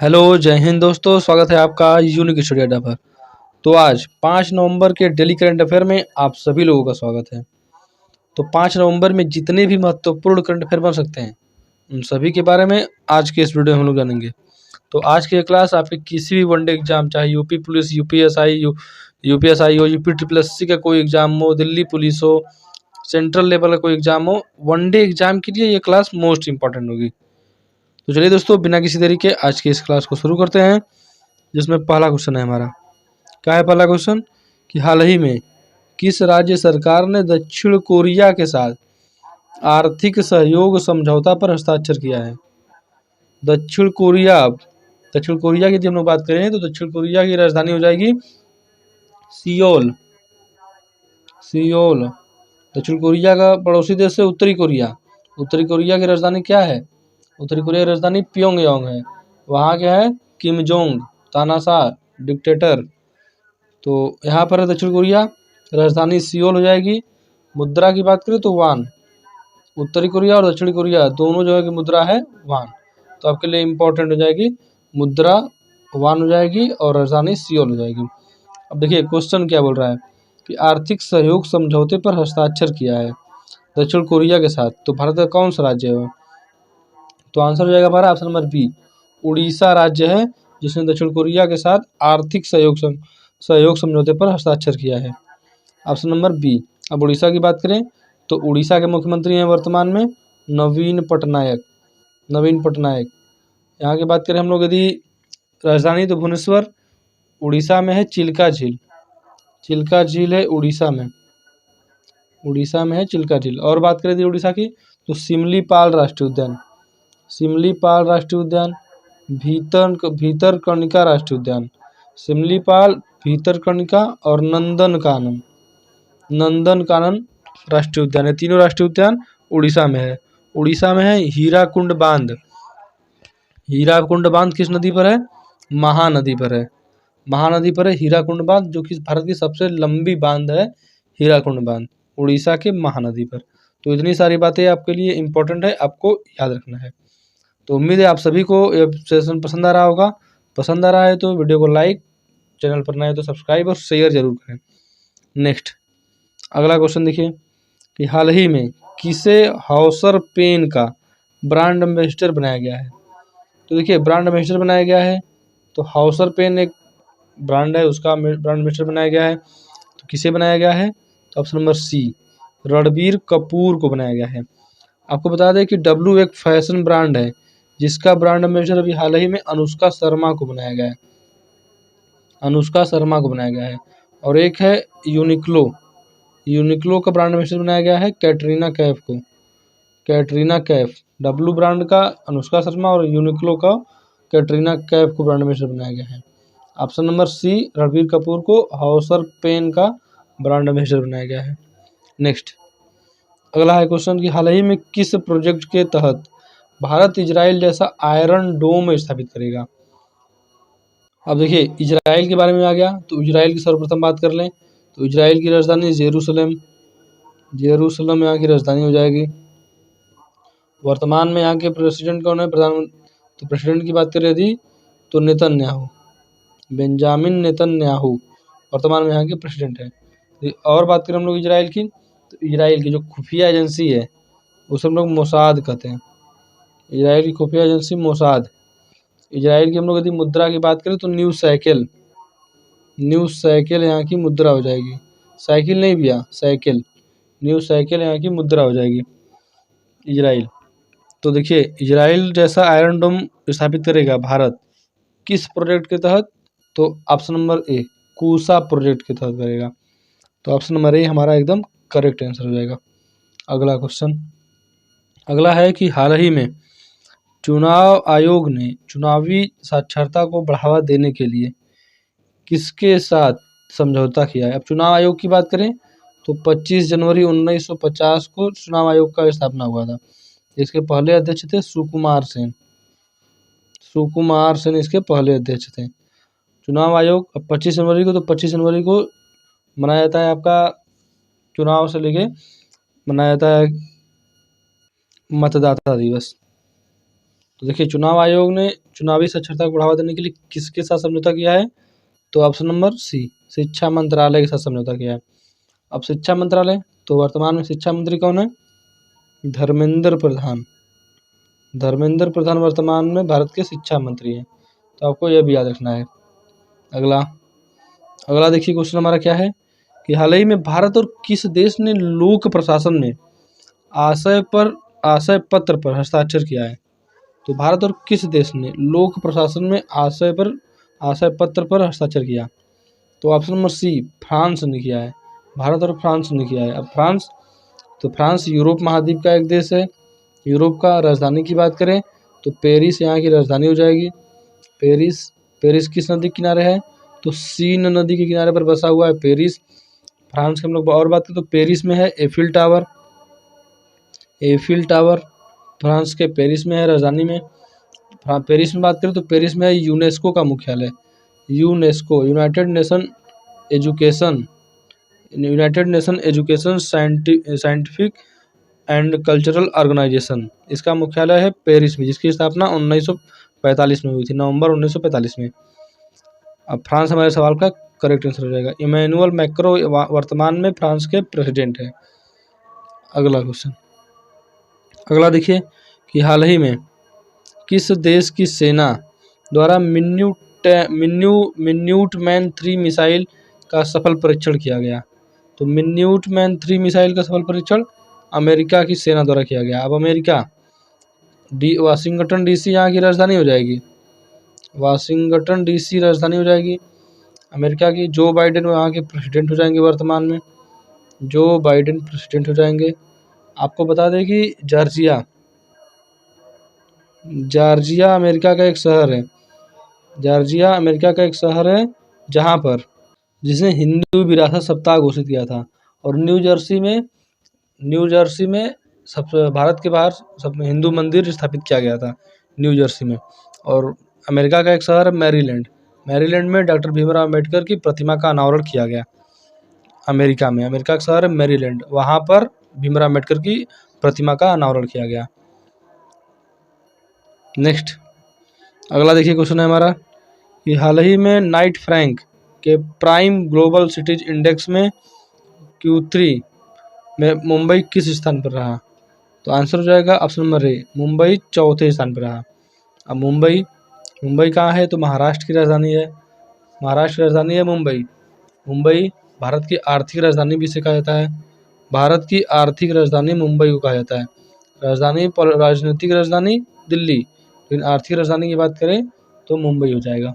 Hello, जय हिंद दोस्तों। स्वागत है आपका यूनिक स्टडी अड्डा पर। तो आज 5 नवंबर के डेली करंट अफेयर में आप सभी लोगों का स्वागत है। तो 5 नवंबर में जितने भी महत्वपूर्ण करंट अफेयर बन सकते हैं उन सभी के बारे में आज के इस वीडियो में हम लोग जानेंगे। तो आज की क्लास आपके किसी भी वनडे एग्जाम, चाहे यूपी पुलिस, यूपीएसआई हो, यूपी ट्रिपल एससी का कोई एग्जाम हो, दिल्ली पुलिस हो, सेंट्रल लेवल का कोई एग्जाम हो, वनडे एग्जाम के लिए ये क्लास मोस्ट इंपॉर्टेंट होगी। तो चलिए दोस्तों, बिना किसी देरी के आज की इस क्लास को शुरू करते हैं, जिसमें पहला क्वेश्चन है हमारा। क्या है पहला क्वेश्चन? कि हाल ही में किस राज्य सरकार ने दक्षिण कोरिया के साथ आर्थिक सहयोग समझौता पर हस्ताक्षर किया है? दक्षिण कोरिया की यदि हम लोग बात करें तो दक्षिण कोरिया की राजधानी हो जाएगी सियोल। दक्षिण कोरिया का पड़ोसी देश है उत्तरी कोरिया। उत्तरी कोरिया की राजधानी क्या है? उत्तरी कोरिया की राजधानी प्योंगयांग है। वहाँ क्या है? किम जोंग, तानाशाह डिक्टेटर। तो यहाँ पर है दक्षिण कोरिया, राजधानी सियोल हो जाएगी। मुद्रा की बात करें तो वान। उत्तरी कोरिया और दक्षिण कोरिया दोनों जगह की मुद्रा है वान। तो आपके लिए इम्पोर्टेंट हो जाएगी मुद्रा वान हो जाएगी और राजधानी सियोल हो जाएगी। अब देखिए क्वेश्चन क्या बोल रहा है कि आर्थिक सहयोग समझौते पर हस्ताक्षर किया है दक्षिण कोरिया के साथ। तो भारत का कौन सा राज्य है? तो आंसर हो जाएगा हमारा ऑप्शन नंबर बी, उड़ीसा राज्य है जिसने दक्षिण कोरिया के साथ आर्थिक सहयोग समझौते पर हस्ताक्षर किया है। Option number B. अब उड़ीसा की बात करें तो उड़ीसा के मुख्यमंत्री हैं वर्तमान में नवीन पटनायक। यहाँ की बात करें हम लोग यदि राजधानी तो भुवनेश्वर। उड़ीसा में है चिल्का झील है उड़ीसा में है चिल्का झील। और बात करें यदि उड़ीसा की तो सिमलीपाल राष्ट्रीय उद्यान, भीतरकनिका राष्ट्रीय उद्यान, सिमलीपाल, भीतरकनिका और नंदनकानन राष्ट्रीय उद्यान है। तीनों राष्ट्रीय उद्यान उड़ीसा में है। हीराकुंड बांध किस नदी पर है? महानदी पर है। हीराकुंड बांध, जो कि भारत की सबसे लंबी बांध है। हीराकुंड बांध उड़ीसा के महानदी पर। तो इतनी सारी बातें आपके लिए इम्पोर्टेंट है, आपको याद रखना है। तो उम्मीद है आप सभी को यह सेशन पसंद आ रहा होगा। पसंद आ रहा है तो वीडियो को लाइक, चैनल पर नए हो तो सब्सक्राइब और शेयर जरूर करें। नेक्स्ट अगला क्वेश्चन देखिए कि हाल ही में किसे हाउसर पेन का ब्रांड एम्बेसडर बनाया गया है? तो देखिए ब्रांड एम्बेसडर बनाया गया है तो हाउसर पेन एक ब्रांड है, उसका ब्रांड एम्बेसडर बनाया गया है। तो किसे बनाया गया है? तो option number C, Ranbir Kapoor को बनाया गया है। आपको बता दें कि डब्लू एक फैशन ब्रांड है जिसका ब्रांड एम्बेसडर अभी हाल ही में अनुष्का शर्मा को बनाया गया है। और एक है यूनिक्लो का ब्रांड एम्बेसडर बनाया गया है कैटरीना कैफ। डब्लू ब्रांड का अनुष्का शर्मा और यूनिक्लो का कैटरीना कैफ को ब्रांड एम्बेसडर बनाया गया है। Option number C, Ranbir Kapoor को हाउसर पेन का ब्रांड एम्बेसडर बनाया गया है। नेक्स्ट अगला है क्वेश्चन कि हाल ही में किस प्रोजेक्ट के तहत भारत इजराइल जैसा आयरन डोम स्थापित करेगा? अब देखिए इजराइल के बारे में आ गया तो इजराइल की सर्वप्रथम बात कर लें तो इजराइल की राजधानी जेरूसलम यहाँ की राजधानी हो जाएगी। वर्तमान में यहाँ के प्रेसिडेंट कौन है? तो प्रेसिडेंट की बात करें यदि तो बेंजामिन नेतन्याहू वर्तमान में यहाँ के प्रेसिडेंट है। और बात करें हम लोग इजराइल की तो इजराइल की जो खुफिया एजेंसी है उसे हम लोग मोसाद कहते हैं। इजराइल की खुफिया एजेंसी मोसाद। इजराइल की हम लोग यदि मुद्रा की बात करें तो न्यू साइकिल यहाँ की मुद्रा हो जाएगी। साइकिल नहीं भैया, साइकिल। न्यू साइकिल यहाँ की मुद्रा हो जाएगी इजराइल। तो देखिए इजराइल जैसा आयरन डोम स्थापित करेगा भारत किस प्रोजेक्ट के तहत? तो ऑप्शन नंबर ए, कूसा प्रोजेक्ट के तहत करेगा। तो ऑप्शन नंबर ए हमारा एकदम करेक्ट आंसर हो जाएगा। अगला क्वेश्चन अगला है कि हाल ही में चुनाव आयोग ने चुनावी साक्षरता को बढ़ावा देने के लिए किसके साथ समझौता किया है? अब चुनाव आयोग की बात करें तो 25 जनवरी 1950 को चुनाव आयोग का स्थापना हुआ था। इसके पहले अध्यक्ष थे सुकुमार सेन इसके पहले अध्यक्ष थे। चुनाव आयोग 25 जनवरी को, तो 25 जनवरी को मनाया जाता है आपका चुनाव से लेके मनाया जाता है मतदाता दिवस। तो देखिए चुनाव आयोग ने चुनावी साक्षरता को बढ़ावा देने के लिए किसके साथ समझौता किया है? तो ऑप्शन नंबर सी, शिक्षा मंत्रालय के साथ समझौता किया है। अब शिक्षा मंत्रालय, तो वर्तमान में शिक्षा मंत्री कौन है? धर्मेंद्र प्रधान। धर्मेंद्र प्रधान वर्तमान में भारत के शिक्षा मंत्री हैं, तो आपको यह भी याद रखना है। अगला देखिए क्वेश्चन हमारा क्या है कि हाल ही में भारत और किस देश ने लोक प्रशासन में आशय पत्र पर हस्ताक्षर किया है? तो भारत और किस देश ने लोक प्रशासन में आशय पत्र पर हस्ताक्षर किया? तो ऑप्शन नंबर सी, फ्रांस ने किया है। भारत और फ्रांस ने किया है। अब फ्रांस, तो फ्रांस यूरोप महाद्वीप का एक देश है। यूरोप का राजधानी की बात करें तो पेरिस यहाँ की राजधानी हो जाएगी। पेरिस किस नदी के किनारे है? तो सीन नदी के किनारे पर बसा हुआ है पेरिस। फ्रांस के हम लोग और बात करें तो पेरिस में है एफिल टावर फ्रांस के पेरिस में है, राजधानी में। पेरिस में बात करें तो पेरिस में है यूनेस्को का मुख्यालय। UNESCO, United Nation Education Scientific and Cultural Organization, इसका मुख्यालय है पेरिस में, जिसकी स्थापना 1945 में हुई थी, नवंबर 1945 में। अब फ्रांस हमारे सवाल का करेक्ट आंसर हो जाएगा। इमैनुअल मैक्रो वर्तमान में फ्रांस के प्रेसिडेंट है। अगला क्वेश्चन, अगला देखिए कि हाल ही में किस देश की सेना द्वारा मिन्यूटमैन 3 मिसाइल का सफल परीक्षण किया गया? तो मिन्यूटमैन 3 मिसाइल का सफल परीक्षण अमेरिका की सेना द्वारा किया गया। अब अमेरिका, वाशिंगटन डीसी यहाँ की राजधानी हो जाएगी। वाशिंगटन डीसी राजधानी हो जाएगी अमेरिका की। जो बाइडेन वहाँ के प्रेसिडेंट हो जाएंगे, वर्तमान में जो बाइडेन प्रेसिडेंट हो जाएंगे। आपको बता दें कि जॉर्जिया अमेरिका का एक शहर है। जॉर्जिया अमेरिका का एक शहर है जहाँ पर, जिसने हिंदू विरासत सप्ताह घोषित किया था। और न्यू जर्सी में सब भारत के बाहर सब हिंदू मंदिर स्थापित किया गया था, न्यू जर्सी में। और अमेरिका का एक शहर है मैरीलैंड में डॉक्टर भीमराव अम्बेडकर की प्रतिमा का अनावरण किया गया। अमेरिका का शहर है मैरीलैंड, वहाँ पर भीमराव अम्बेडकर की प्रतिमा का अनावरण किया गया। नेक्स्ट, अगला देखिए क्वेश्चन है हमारा कि हाल ही में नाइट फ्रैंक के प्राइम ग्लोबल सिटीज इंडेक्स में Q3 में मुंबई किस स्थान पर रहा? तो आंसर हो जाएगा ऑप्शन नंबर ए, मुंबई चौथे स्थान पर रहा। अब मुंबई कहाँ है? तो महाराष्ट्र की राजधानी है। मुंबई भारत की आर्थिक राजधानी भी इसे कहा जाता है। भारत की आर्थिक राजधानी मुंबई को कहा जाता है। राजनीतिक राजधानी दिल्ली, लेकिन आर्थिक राजधानी की बात करें तो मुंबई हो जाएगा।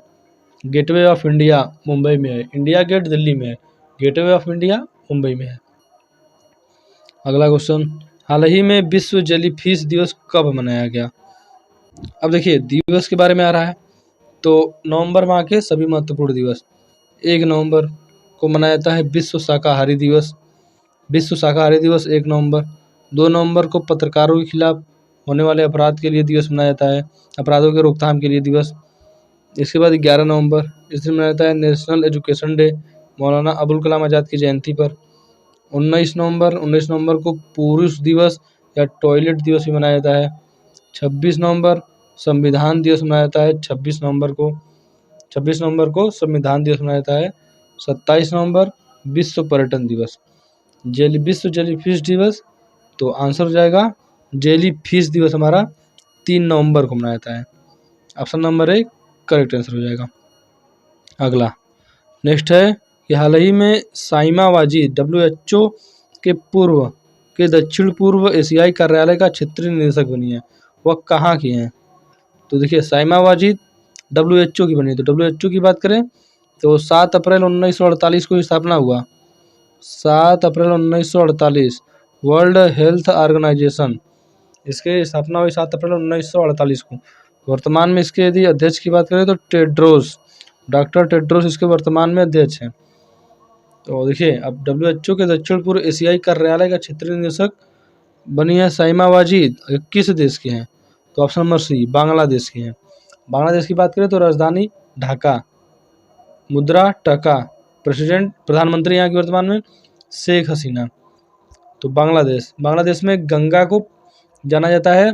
गेटवे ऑफ इंडिया मुंबई में है। इंडिया गेट दिल्ली में है, गेटवे ऑफ इंडिया मुंबई में है। अगला क्वेश्चन, हाल ही में विश्व जेलीफिश दिवस कब मनाया गया? अब देखिए दिवस के बारे में आ रहा है तो नवंबर माह के सभी महत्वपूर्ण दिवस। 1 नवंबर को मनाया जाता है विश्व शाकाहारी दिवस 1 नवंबर। 2 नवंबर को पत्रकारों के खिलाफ होने वाले अपराध के लिए दिवस मनाया जाता है, अपराधों के रोकथाम के लिए दिवस। इसके बाद 11 नवंबर, इस दिन मनाया जाता है national education day, Maulana Abul Kalam Azad की जयंती पर। 19 नवंबर को पुरुष दिवस या टॉयलेट दिवस भी मनाया जाता है। 26 नवंबर संविधान दिवस मनाया जाता है। 26 नवंबर को संविधान दिवस मनाया जाता है। 27 नवंबर विश्व पर्यटन दिवस, विश्व जेलीफिश दिवस। तो आंसर हो जाएगा जेलीफिश दिवस हमारा 3 नवंबर को मनाया जाता है। Option number A correct answer हो जाएगा। अगला नेक्स्ट है कि हाल ही में साइमा वाजिद WHO के दक्षिण पूर्व एशियाई कार्यालय का क्षेत्रीय निदेशक बनी है। वह कहाँ की हैं? तो देखिए साइमा वाजिद WHO की बनी है। तो WHO की बात करें तो 7 अप्रैल 1948 को स्थापना हुआ। 7 अप्रैल 1948 वर्ल्ड हेल्थ ऑर्गेनाइजेशन, इसके स्थापना हुई 7 अप्रैल 1948 को। वर्तमान में इसके यदि अध्यक्ष की बात करें तो डॉक्टर टेड्रोस इसके वर्तमान में अध्यक्ष हैं। तो देखिए अब WHO के दक्षिण पूर्व एशियाई कार्यालय का क्षेत्रीय निदेशक बनी है साइमा वाजिद। किस देश की हैं? तो ऑप्शन नंबर सी, बांग्लादेश की हैं। बांग्लादेश की बात करें तो राजधानी ढाका, मुद्रा टका, प्रधानमंत्री यहाँ की वर्तमान में शेख हसीना। तो बांग्लादेश में गंगा को जाना जाता है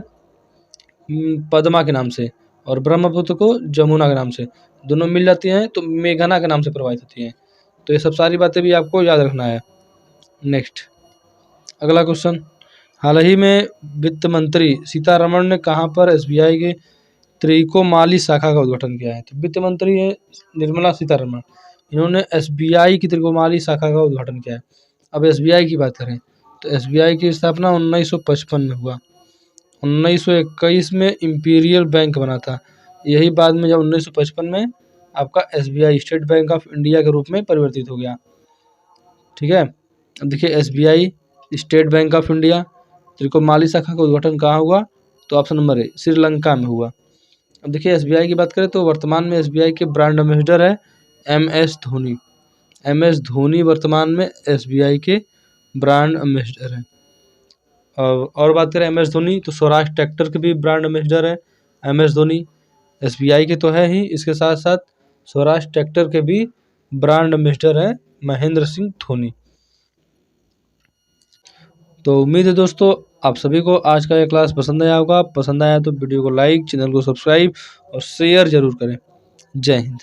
पद्मा के नाम से, और ब्रह्मपुत्र को जमुना के नाम से। दोनों मिल जाती हैं तो मेघना के नाम से प्रवाहित होती हैं। तो ये सब सारी बातें भी आपको याद रखना है। नेक्स्ट अगला क्वेश्चन, हाल ही में वित्त मंत्री सीतारमण ने कहाँ पर एसबीआई के त्रिकोमाली शाखा का उद्घाटन किया है? तो वित्त मंत्री है निर्मला सीतारमण, इन्होंने एसबीआई की त्रिकोमाली शाखा का उद्घाटन किया है। अब एसबीआई की बात करें तो एसबीआई की स्थापना 1955 में हुआ। 1921 में इंपीरियल बैंक बना था। यही बाद में जब 1955 में आपका SBI State Bank of India के रूप में परिवर्तित हो गया। ठीक है, अब देखिए SBI State Bank of India Trincomalee शाखा का उद्घाटन कहाँ हुआ? तो ऑप्शन नंबर ए श्रीलंका में हुआ। अब देखिए एसबीआई की बात करें तो वर्तमान में एसबीआई के ब्रांड एम्बेसडर है एमएस धोनी। एमएस धोनी वर्तमान में एसबीआई के ब्रांड एम्बेसडर हैं। और बात करें एमएस धोनी तो स्वराज ट्रैक्टर के भी ब्रांड एम्बेसडर है एमएस धोनी। एसबीआई के तो है ही, इसके साथ साथ स्वराज ट्रैक्टर के भी ब्रांड एम्बेसडर है महेंद्र सिंह धोनी। तो उम्मीद है दोस्तों आप सभी को आज का यह क्लास पसंद आया होगा। पसंद आया तो वीडियो को लाइक, चैनल को सब्सक्राइब और शेयर जरूर करें। जय हिंद।